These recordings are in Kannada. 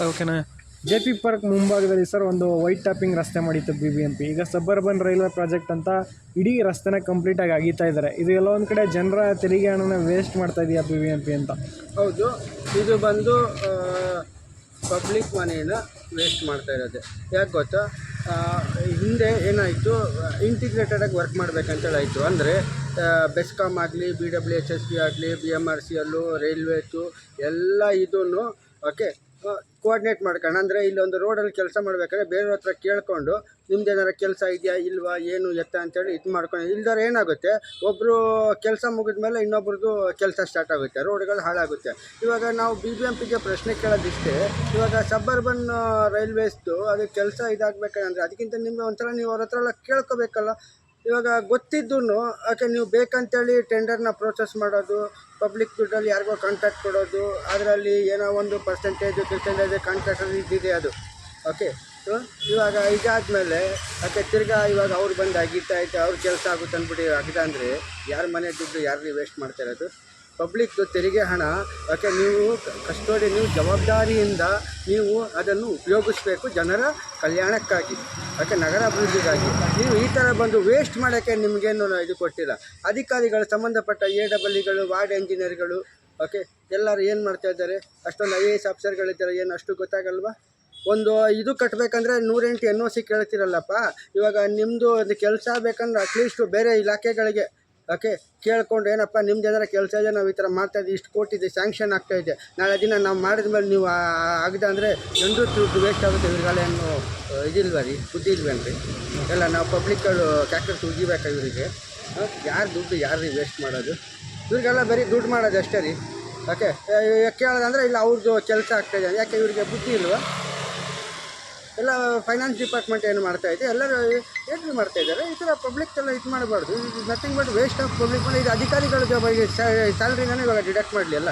ಓಕೆನಾ. ಜೆ ಪಿ ಪಾರ್ಕ್ ಮುಂಭಾಗದಲ್ಲಿ ಸರ್ ಒಂದು ವೈಟ್ ಟಾಪಿಂಗ್ ರಸ್ತೆ ಮಾಡಿತ್ತು BBMP. ಈಗ ಸಬರ್ಬನ್ ರೈಲ್ವೆ ಪ್ರಾಜೆಕ್ಟ್ ಅಂತ ಇಡೀ ರಸ್ತೆನ ಕಂಪ್ಲೀಟಾಗಿ ಅಗೀತಾ ಇದ್ದಾರೆ. ಇದು ಎಲ್ಲ ಒಂದು ಕಡೆ ಜನರ ತೆರಿಗೆ ಹಣನ ವೇಸ್ಟ್ ಮಾಡ್ತಾ ಇದೆಯಾ BBMP ಅಂತ? ಹೌದು, ಇದು ಬಂದು ಪಬ್ಲಿಕ್ ಮನಿನ ವೇಸ್ಟ್ ಮಾಡ್ತಾ ಇರೋದು. ಯಾಕೆ ಗೊತ್ತಾ, ಹಿಂದೆ ಏನಾಯಿತು, ಇಂಟಿಗ್ರೇಟೆಡಾಗಿ ವರ್ಕ್ ಮಾಡಬೇಕಂತೇಳಿ ಆಯಿತು. ಅಂದರೆ ಬೆಸ್ಕಾಮ್ ಆಗಲಿ, BWHSB ಆಗಲಿ, BMRCL, ರೈಲ್ವೇಸು ಎಲ್ಲ ಇದನ್ನು ಓಕೆ ಕೋಆರ್ಡಿನೇಟ್ ಮಾಡ್ಕೊಂಡು, ಅಂದರೆ ಇಲ್ಲೊಂದು ರೋಡಲ್ಲಿ ಕೆಲಸ ಮಾಡಬೇಕಾದ್ರೆ ಬೇರೆಯವ್ರ ಹತ್ರ ಕೇಳಿಕೊಂಡು ನಿಮ್ದು ಏನಾರು ಕೆಲಸ ಇದೆಯಾ ಇಲ್ವಾ ಏನು ಎತ್ತ ಅಂತೇಳಿ ಇದು ಮಾಡ್ಕೊಂಡು, ಇಲ್ದಾರೆ ಏನಾಗುತ್ತೆ, ಒಬ್ಬರು ಕೆಲಸ ಮುಗಿದ ಮೇಲೆ ಇನ್ನೊಬ್ರದ್ದು ಕೆಲಸ ಸ್ಟಾರ್ಟ್ ಆಗುತ್ತೆ, ರೋಡ್ಗಳು ಹಾಳಾಗುತ್ತೆ. ಇವಾಗ ನಾವು BBMPಗೆ ಪ್ರಶ್ನೆ ಕೇಳೋದಿಷ್ಟೇ, ಇವಾಗ ಸಬರ್ಬನ್ ರೈಲ್ವೇಸ್ದು ಅದು ಕೆಲಸ ಇದಾಗಬೇಕಂದ್ರೆ ಅದಕ್ಕಿಂತ ನಿಮಗೆ ಒಂಥರ ನೀವು ಅವ್ರ ಹತ್ರ ಎಲ್ಲ ಕೇಳ್ಕೋಬೇಕಲ್ಲ. ಇವಾಗ ಗೊತ್ತಿದ್ದೂ ಓಕೆ ನೀವು ಬೇಕಂತೇಳಿ ಟೆಂಡರ್ನ ಪ್ರೋಸೆಸ್ ಮಾಡೋದು, ಪಬ್ಲಿಕ್ ದುಡ್ಡಲ್ಲಿ ಯಾರಿಗೋ ಕಾಂಟ್ರಾಕ್ಟ್ ಕೊಡೋದು, ಅದರಲ್ಲಿ ಏನೋ ಒಂದು ಪರ್ಸೆಂಟೇಜು ಕಾಂಟ್ರಾಕ್ಟಲ್ಲಿ ಇದ್ದಿದೆ ಅದು. ಓಕೆ, ಇವಾಗ ಇದಾದಮೇಲೆ ಓಕೆ ತಿರ್ಗಾ ಇವಾಗ ಅವ್ರು ಬಂದು ಅಗಿತೈತೆ, ಅವ್ರ ಕೆಲಸ ಆಗುತ್ತೆ ಅಂದ್ಬಿಟ್ಟು ಅಗಿದ ಅಂದರೆ ಯಾರ ಮನೆ ದುಡ್ಡು ಯಾರಿಗೆ ವೇಸ್ಟ್ ಮಾಡ್ತಾ ಇರೋದು? ಪಬ್ಲಿಕ್ದು ತೆರಿಗೆ ಹಣ ಓಕೆ ನೀವು ಕಸ್ಟೋಡಿ, ನೀವು ಜವಾಬ್ದಾರಿಯಿಂದ ನೀವು ಅದನ್ನು ಉಪಯೋಗಿಸ್ಬೇಕು ಜನರ ಕಲ್ಯಾಣಕ್ಕಾಗಿ, ಓಕೆ ನಗರಾಭಿವೃದ್ಧಿಗಾಗಿ. ನೀವು ಈ ಥರ ಬಂದು ವೇಸ್ಟ್ ಮಾಡೋಕ್ಕೆ ನಿಮಗೇನು ಇದು ಕೊಟ್ಟಿಲ್ಲ. ಅಧಿಕಾರಿಗಳು, ಸಂಬಂಧಪಟ್ಟ AEEಗಳು, ವಾರ್ಡ್ ಇಂಜಿನಿಯರ್ಗಳು ಓಕೆ ಎಲ್ಲರೂ ಏನು ಮಾಡ್ತಾಯಿದ್ದಾರೆ, ಅಷ್ಟೊಂದು IAS ಆಫೀಸರ್ಗಳಿದ್ದಾರೆ, ಏನು ಅಷ್ಟು ಗೊತ್ತಾಗಲ್ವಾ? ಒಂದು ಇದು ಕಟ್ಟಬೇಕಂದ್ರೆ 108 NOC ಕೇಳ್ತಿರಲ್ಲಪ್ಪ. ಇವಾಗ ನಿಮ್ಮದು ಒಂದು ಕೆಲಸ ಬೇಕಂದ್ರೆ ಅಟ್ಲೀಸ್ಟು ಬೇರೆ ಇಲಾಖೆಗಳಿಗೆ ಓಕೆ ಕೇಳ್ಕೊಂಡು, ಏನಪ್ಪ ನಿಮ್ದು ಏನಾರ ಕೆಲಸ ಇದೆ, ನಾವು ಈ ಥರ ಮಾಡ್ತಾಯಿದ್ದೀವಿ, ಇಷ್ಟು ಕೋಟಿದೆ ಸ್ಯಾಂಕ್ಷನ್ ಆಗ್ತಾಯಿದೆ, ನಾಳೆ ದಿನ ನಾವು ಮಾಡಿದ ಮೇಲೆ ನೀವು ಆಗದೆ ಅಂದರೆ ಜನರು ದುಡ್ಡು ವೇಸ್ಟ್ ಆಗುತ್ತೆ. ಇವ್ರಿಗೇನು ಇದಿಲ್ವ ರೀ, ಬುದ್ಧಿ ಇಲ್ವೇನ್ರಿ? ಎಲ್ಲ ನಾವು ಪಬ್ಲಿಕ್ಗಳು ಕ್ಯಾಕ್ಟರ್ಸ್ ಉಗಿಬೇಕು ಇವರಿಗೆ. ಯಾರು ದುಡ್ಡು ಯಾರು ವೇಸ್ಟ್ ಮಾಡೋದು? ಇವ್ರಿಗೆಲ್ಲ ಬರೀ ದುಡ್ಡು ಮಾಡೋದು ಅಷ್ಟೇ ರೀ. ಓಕೆ ಕೇಳೋದಂದರೆ ಇಲ್ಲ ಅವ್ರದ್ದು ಕೆಲಸ ಆಗ್ತಾಯಿದೆ, ಯಾಕೆ ಇವರಿಗೆ ಬುದ್ಧಿ ಇಲ್ವಾ? ಎಲ್ಲ ಫೈನಾನ್ಸ್ ಡಿಪಾರ್ಟ್ಮೆಂಟ್ ಏನು ಮಾಡ್ತಾಯಿದೆ, ಎಲ್ಲರೂ ಏನು ಮಾಡ್ತಾಯಿದ್ದಾರೆ. ಈ ಥರ ಪಬ್ಲಿಕ್ ಎಲ್ಲ ಇದು ಮಾಡಬಾರ್ದು. ಇದು nothing but waste of public ಮನಿ. ಇದು ಅಧಿಕಾರಿಗಳ ಸ್ಯಾಲ್ರಿನೇ ಇವಾಗ ಡಿಡಕ್ಟ್ ಮಾಡಲಿ ಅಲ್ಲ,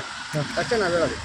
ಅಷ್ಟೇ ನಾವು ಹೇಳೋದು.